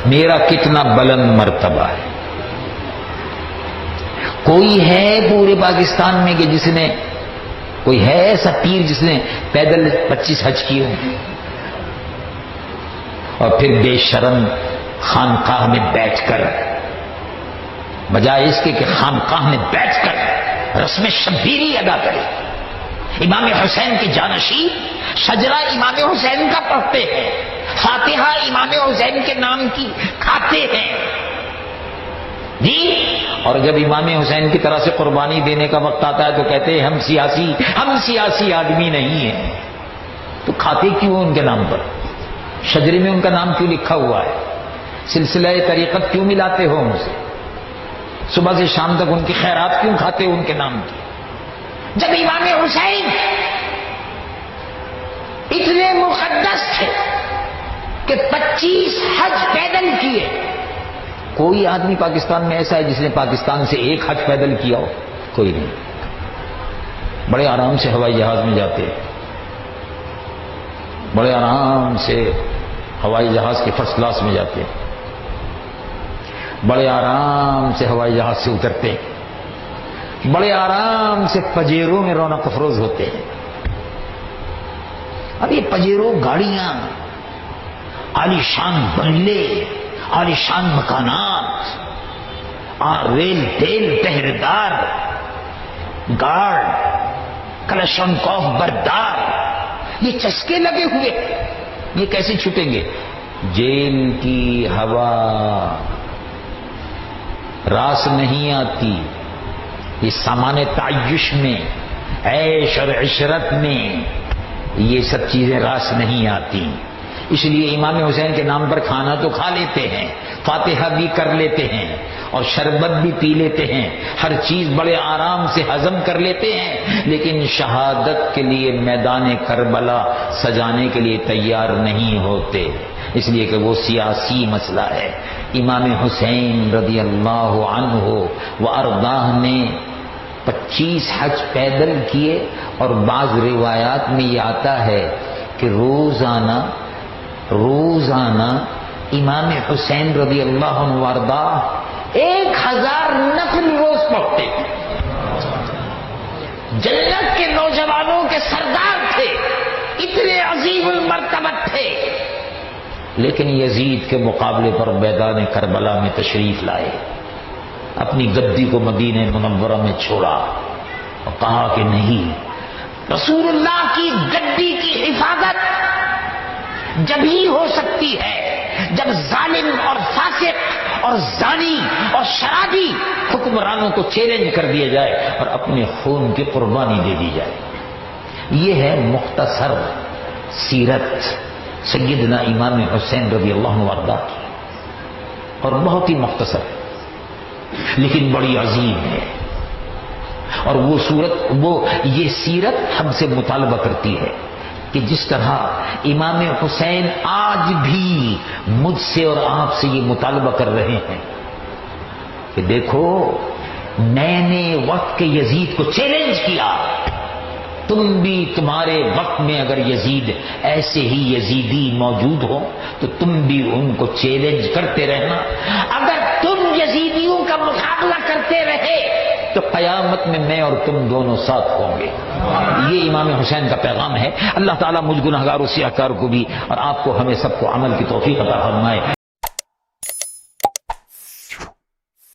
میرا کتنا بلند مرتبہ ہے. کوئی ہے پورے پاکستان میں کہ جس نے، کوئی ہے ایسا پیر جس نے پیدل 25 حج کیے ہوں؟ اور پھر بے شرم خانقاہ میں بیٹھ کر، بجائے اس کے کہ خانقاہ میں بیٹھ کر رسم شبیری ادا کرے. امام حسین کے جانشین شجرہ امام حسین کا پڑھتے ہیں، فاتحہ امام حسین کے نام کی کھاتے ہیں جی. اور جب امام حسین کی طرح سے قربانی دینے کا وقت آتا ہے تو کہتے ہیں ہم سیاسی آدمی نہیں ہیں. تو کھاتے کیوں ان کے نام پر؟ شجرے میں ان کا نام کیوں لکھا ہوا ہے؟ سلسلہ طریقت کیوں ملاتے ہو ان سے؟ صبح سے شام تک ان کی خیرات کیوں کھاتے ہو ان کے نام کی؟ جب امام حسین اتنے مقدس تھے کہ 25 حج پیدل کیے. کوئی آدمی پاکستان میں ایسا ہے جس نے پاکستان سے ایک حج پیدل کیا ہو؟ کوئی نہیں. بڑے آرام سے ہوائی جہاز میں جاتے ہیں، بڑے آرام سے ہوائی جہاز کے فرسٹ کلاس میں جاتے ہیں، بڑے آرام سے ہوائی جہاز سے اترتے ہیں، بڑے آرام سے پجیروں میں رونق افروز ہوتے ہیں. اب یہ پجیروں گاڑیاں، عالیشان بنگلے، عالیشان مکانات، ریل تیل پہرےدار، گارڈ، کلاشنکوف بردار، یہ چسکے لگے ہوئے، یہ کیسے چھٹیں گے؟ جیل کی ہوا راس نہیں آتی، یہ سامان تعیش میں، عیش اور عشرت میں یہ سب چیزیں راس نہیں آتی. اس لیے امام حسین کے نام پر کھانا تو کھا لیتے ہیں، فاتحہ بھی کر لیتے ہیں، اور شربت بھی پی لیتے ہیں، ہر چیز بڑے آرام سے ہضم کر لیتے ہیں، لیکن شہادت کے لیے میدان کربلا سجانے کے لیے تیار نہیں ہوتے، اس لیے کہ وہ سیاسی مسئلہ ہے. امام حسین رضی اللہ عنہ و ارضاہ نے 25 حج پیدل کیے، اور بعض روایات میں یہ آتا ہے کہ روزانہ امام حسین رضی اللہ عنہ وارضا 1000 نفل روز پڑھتے. جنت کے نوجوانوں کے سردار تھے، اتنے عظیم المرتبت تھے، لیکن یزید کے مقابلے پر میدان کربلا میں تشریف لائے، اپنی گدی کو مدینہ منورہ میں چھوڑا اور کہا کہ نہیں، رسول اللہ کی گدی کی حفاظت جب ہی ہو سکتی ہے جب ظالم اور فاسق اور زانی اور شرابی حکمرانوں کو چیلنج کر دیا جائے اور اپنے خون کی قربانی دے دی جائے. یہ ہے مختصر سیرت سیدنا امام حسین رضی اللہ عنہ وارضا کی، اور بہت ہی مختصر لیکن بڑی عظیم ہے. اور یہ سیرت ہم سے مطالبہ کرتی ہے کہ جس طرح امام حسین آج بھی مجھ سے اور آپ سے یہ مطالبہ کر رہے ہیں کہ دیکھو میں نے وقت کے یزید کو چیلنج کیا، تم بھی تمہارے وقت میں اگر یزید ایسے ہی یزیدی موجود ہو تو تم بھی ان کو چیلنج کرتے رہنا. اگر تم یزیدیوں کا مقابلہ کرتے رہے تو قیامت میں میں اور تم دونوں ساتھ ہوں گے. یہ امام حسین کا پیغام ہے. اللہ تعالیٰ مجھ گنہگار و سیاہکار کو بھی اور آپ کو ہمیں سب کو عمل کی توفیق عطا فرمائے.